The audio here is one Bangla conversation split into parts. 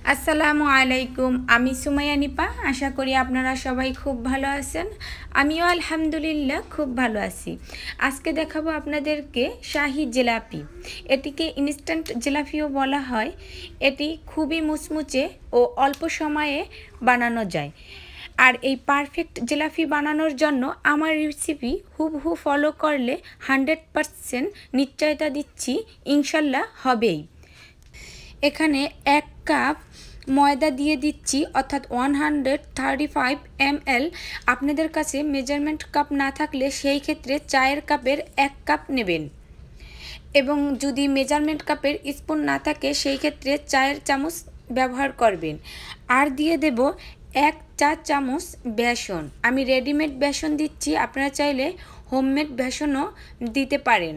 আসসালামু আলাইকুম। আমি সুমাইয়া নিপা। আশা করি আপনারা সবাই খুব ভালো আছেন। আমিও আলহামদুলিল্লাহ খুব ভালো আছি। আজকে দেখাবো আপনাদেরকে শাহি জিলাপি। এটিকে ইনস্ট্যান্ট জিলাপিও বলা হয়। এটি খুবই মুচমুচে ও অল্প সময়ে বানানো যায়। আর এই পারফেক্ট জিলাপি বানানোর জন্য আমার রেসিপি হুবহু ফলো করলে 100% নিশ্চয়তা দিচ্ছি ইনশাল্লাহ হবেই। এখানে 1 কাপ ময়দা দিয়ে দিচ্ছি, অর্থাৎ 135 ml। আপনাদের কাছে মেজারমেন্ট কাপ না থাকলে সেই ক্ষেত্রে চায়ের কাপের 1 কাপ নেবেন, এবং যদি মেজারমেন্ট কাপের স্পুন না থাকে সেই ক্ষেত্রে চায়ের চামচ ব্যবহার করবেন। আর দিয়ে দেব 1 চা চামচ বেসন। আমি রেডিমেড বেসন দিচ্ছি, আপনারা চাইলে হোমমেড বেসনও দিতে পারেন।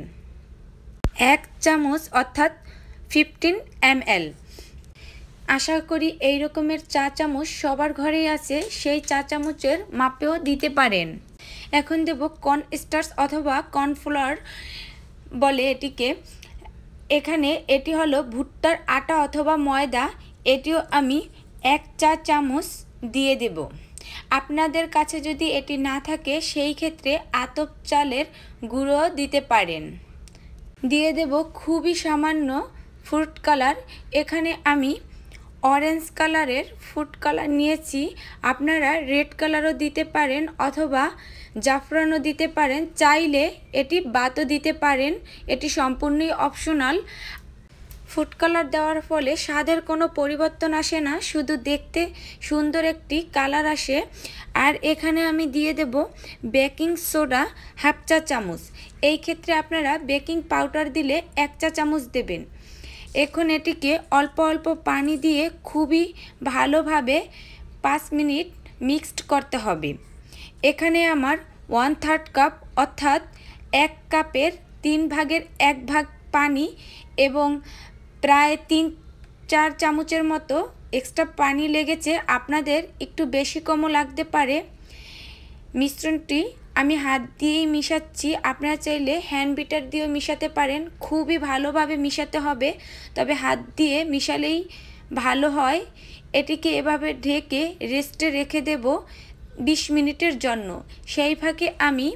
1 চামচ অর্থাৎ 15 ml। আশা করি এই রকমের চা চামচ সবার ঘরেই আছে, সেই চা চামচের মাপেও দিতে পারেন। এখন দেব কর্নস্টার্চ অথবা কর্নফ্লাওয়ার বলে এটিকে। এখানে এটি হলো ভুট্টার আটা অথবা ময়দা। এটিও আমি 1 চা চামচ দিয়ে দেব। আপনাদের কাছে যদি এটি না থাকে সেই ক্ষেত্রে আতপ চালের গুঁড়ো দিতে পারেন। দিয়ে দেব খুবই সামান্য ফুড কালার। এখানে আমি অরেঞ্জ কালারের ফুড কালার নিয়েছি, আপনারা রেড কালারও দিতে পারেন অথবা জাফরানও দিতে পারেন, চাইলে এটি বাদও দিতে পারেন, এটি সম্পূর্ণই অপশনাল। ফুড কালার দেওয়ার ফলে স্বাদের কোনো পরিবর্তন আসে না, শুধু দেখতে সুন্দর একটি কালার আসে। আর এখানে আমি দিয়ে দেব বেকিং সোডা 1/2 চা চামচ। এই ক্ষেত্রে আপনারা বেকিং পাউডার দিলে 1 চা চামচ দেবেন। এখন এটিকে অল্প অল্প পানি দিয়ে খুবই ভালোভাবে 5 মিনিট মিক্সড করতে হবে। এখানে আমার 1/3 কাপ অর্থাৎ 1 কাপের 3 ভাগের 1 ভাগ পানি এবং প্রায় 3-4 চামচের মতো এক্সট্রা পানি লেগেছে। আপনাদের একটু বেশি কমও লাগতে পারে। মিশ্রণটি আমি হাত দিয়েই মিশাচ্ছি, আপনারা চাইলে হ্যান্ড বিটার দিয়েও মিশাতে পারেন। খুবই ভালোভাবে মিশাতে হবে, তবে হাত দিয়ে মিশালেই ভালো হয়। এটিকে এভাবে ঢেকে রেস্টে রেখে দেব 20 মিনিটের জন্য। সেই ফাঁকে আমি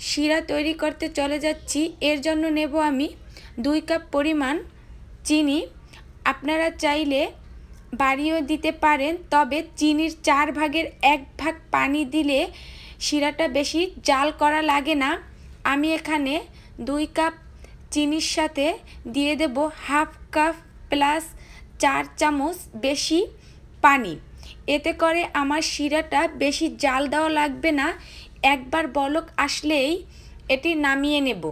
শিরা তৈরি করতে চলে যাচ্ছি। এর জন্য নেব আমি 2 কাপ পরিমাণ চিনি। আপনারা চাইলে বাড়িয়েও দিতে পারেন, তবে চিনির 4 ভাগের 1 ভাগ পানি দিলে শিরাটা বেশি জাল করা লাগে না। আমি এখানে 2 কাপ চিনির সাথে দিয়ে দেব 1/2 কাপ প্লাস 4 চামচ বেশি পানি। এতে করে আমার শিরাটা বেশি জাল দেওয়া লাগবে না, একবার বলক আসলেই এটি নামিয়ে নেব।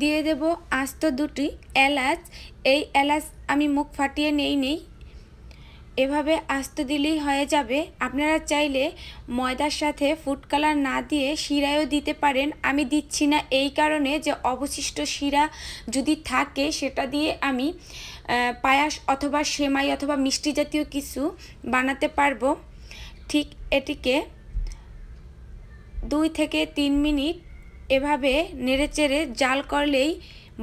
দিয়ে দেব আস্ত 2টি এলাচ। এই এলাচ আমি মুখ ফাটিয়ে নেই, এভাবে আস্ত দিলেই হয়ে যাবে। আপনারা চাইলে ময়দার সাথে ফুড কালার না দিয়ে শিরায়ও দিতে পারেন। আমি দিচ্ছি না এই কারণে যে অবশিষ্ট শিরা যদি থাকে সেটা দিয়ে আমি পায়াস অথবা সেমাই অথবা মিষ্টি জাতীয় কিছু বানাতে পারবো। ঠিক এটিকে 2 থেকে 3 মিনিট এভাবে নেড়েচেড়ে জাল করলেই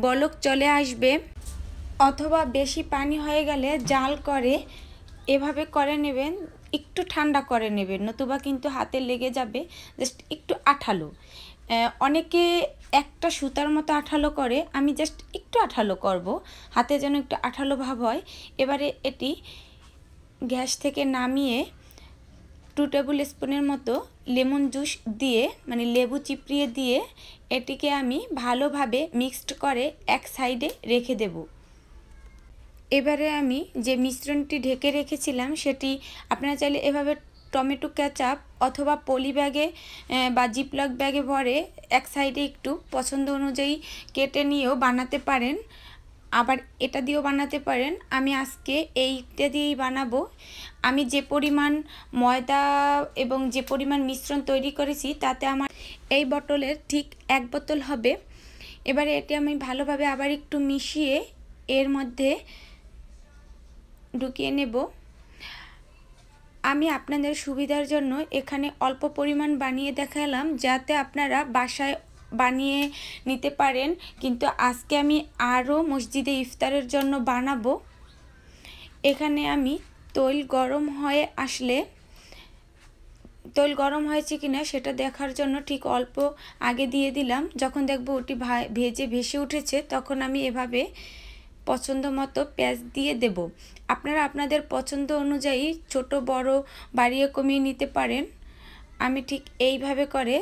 বলক চলে আসবে, অথবা বেশি পানি হয়ে গেলে জাল করে এভাবে করে নেবেন, একটু ঠান্ডা করে নেবেন, নতুবা কিন্তু হাতে লেগে যাবে। জাস্ট একটু আঠালো, অনেকে একটা সুতার মতো আঠালো করে, আমি জাস্ট একটু আঠালো করব, হাতে যেন একটু আঠালো ভাব হয়। এবারে এটি গ্যাস থেকে নামিয়ে 2 টেবিল স্পুনের মতো লেমন জুস দিয়ে, মানে লেবু চিপড়িয়ে দিয়ে এটিকে আমি ভালোভাবে মিক্সড করে এক সাইডে রেখে দেব। এবারে আমি যে মিশ্রণটি ঢেকে রেখেছিলাম সেটি আপনারা চাইলে এভাবে টমেটো কেচাপ অথবা পলি ব্যাগে বা জিপলক ব্যাগে ভরে এক সাইডে একটু পছন্দ অনুযায়ী কেটে নিয়েও বানাতে পারেন, আবার এটা দিয়েও বানাতে পারেন। আমি আজকে এইটা দিয়েই বানাবো। আমি যে পরিমাণ ময়দা এবং যে পরিমাণ মিশ্রণ তৈরি করেছি তাতে আমার এই বোতলের ঠিক 1 বোতল হবে। এবারে এটি আমি ভালোভাবে আবার একটু মিশিয়ে এর মধ্যে ঢুকিয়ে নেব। আমি আপনাদের সুবিধার জন্য এখানে অল্প পরিমাণ বানিয়ে দেখালাম, যাতে আপনারা বাসায় বানিয়ে নিতে পারেন, কিন্তু আজকে আমি আরও মসজিদে ইফতারের জন্য বানাবো। এখানে আমি তৈল গরম হয়ে আসলে তৈল গরম হয়েছে কিনা সেটা দেখার জন্য ঠিক অল্প আগে দিয়ে দিলাম। যখন দেখব ওটি ভেজে ভেসে উঠেছে তখন আমি এভাবে পছন্দ মতো পেঁয়াজ দিয়ে দেব। আপনারা আপনাদের পছন্দ অনুযায়ী ছোট বড় বাড়িয়ে কমিয়ে নিতে পারেন। আমি ঠিক এইভাবে করে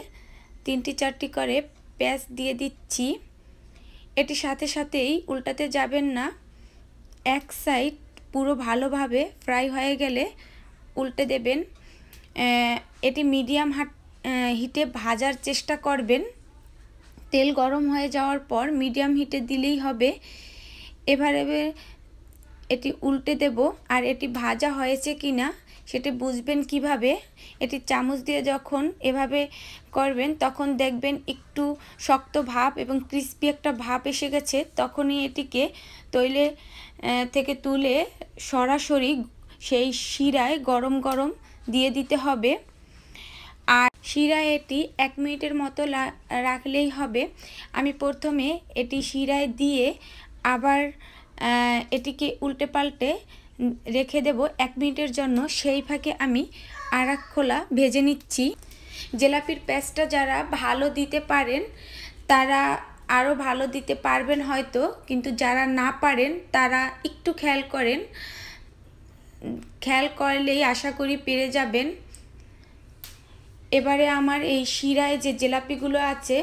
3টি 4টি করে পেঁয়াজ দিয়ে দিচ্ছি। এটি সাথে সাথেই উল্টাতে যাবেন না, এক সাইড পুরো ভালোভাবে ফ্রাই হয়ে গেলে উল্টে দেবেন। এটি মিডিয়াম হিটে ভাজার চেষ্টা করবেন। তেল গরম হয়ে যাওয়ার পর মিডিয়াম হিটে দিলেই হবে। এবারে এটি উল্টে দেব। আর এটি ভাজা হয়েছে কিনা সেটি বুঝবেন কিভাবে, এটি চামচ দিয়ে যখন এভাবে করবেন তখন দেখবেন একটু শক্ত ভাব এবং ক্রিস্পি একটা ভাব এসে গেছে। তখনই এটিকে তৈলে থেকে তুলে সরাসরি সেই শিরায় গরম গরম দিয়ে দিতে হবে। আর শিরায় এটি 1 মিনিটের মতো রাখলেই হবে। আমি প্রথমে এটি শিরায় দিয়ে আবার এটিকে উল্টে পাল্টে রেখে দেব 1 মিনিটের জন্য। সেই ফাঁকে আমি আরেক খোলা ভেজে নিচ্ছি। জিলাপির পেস্টটা যারা ভালো দিতে পারেন তারা আরও ভালো দিতে পারবেন হয়তো, কিন্তু যারা না পারেন তারা একটু খেয়াল করলেই আশা করি পেরে যাবেন। এবারে আমার এই শিরায় যে জিলাপিগুলো আছে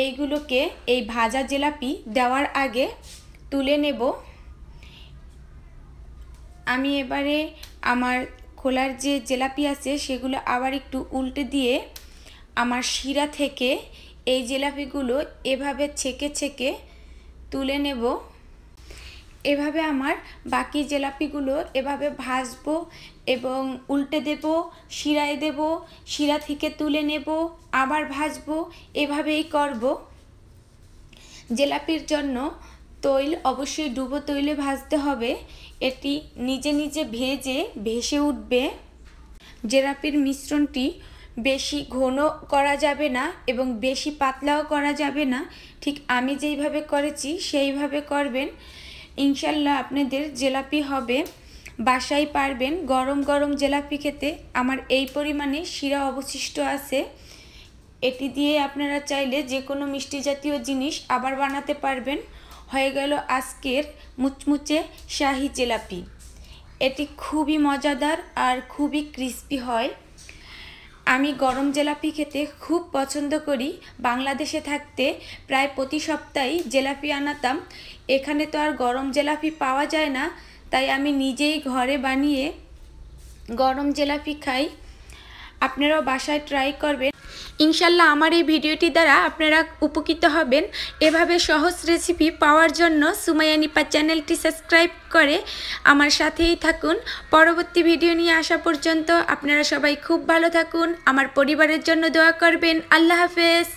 এইগুলোকে এই ভাজা জিলাপি দেওয়ার আগে তুলে নেব। আমি এবারে আমার খোলার যে জিলাপি আছে সেগুলো আবার একটু উল্টে দিয়ে আমার শিরা থেকে এই জিলাপিগুলো এভাবে ছেঁকে ছেঁকে তুলে নেব। এভাবে আমার বাকি জিলাপিগুলো এভাবে ভাজবো এবং উল্টে দেব, শিরায় দেব, শিরা থেকে তুলে নেব, আবার ভাজবো, এভাবেই করব। জিলাপির জন্য তৈল অবশ্যই ডুবো তৈলে ভাজতে হবে। এটি নিজে নিজে ভেসে উঠবে। জিলাপির মিশ্রণটি বেশি ঘন করা যাবে না এবং বেশি পাতলাও করা যাবে না। ঠিক আমি যেইভাবে করেছি সেইভাবে করবেন। ইনশাল্লাহ আপনাদের জিলাপি হবে, বাসায় পারবেন গরম গরম জিলাপি খেতে। আমার এই পরিমাণে শিরা অবশিষ্ট আছে। এটি দিয়ে আপনারা চাইলে যে কোনো মিষ্টি জাতীয় জিনিস আবার বানাতে পারবেন। হয়ে গেল আজকের মুচমুচে শাহি জিলাপি। এটি খুবই মজাদার আর খুবই ক্রিস্পি হয়। আমি গরম জিলাপি খেতে খুব পছন্দ করি। বাংলাদেশে থাকতে প্রায় প্রতি সপ্তাহেই জিলাপি আনাতাম। এখানে তো আর গরম জিলাপি পাওয়া যায় না, তাই আমি নিজেই ঘরে বানিয়ে গরম জিলাপি খাই। আপনারাও বাসায় ট্রাই করবেন। ইনশাল্লাহ আমার এই ভিডিওটি দ্বারা আপনারা উপকৃত হবেন। এভাবে সহজ রেসিপি পাওয়ার জন্য সুমাইয়া নিপা চ্যানেলটি সাবস্ক্রাইব করে আমার সাথেই থাকুন। পরবর্তী ভিডিও নিয়ে আসা পর্যন্ত আপনারা সবাই খুব ভালো থাকুন। আমার পরিবারের জন্য দোয়া করবেন। আল্লাহ হাফেজ।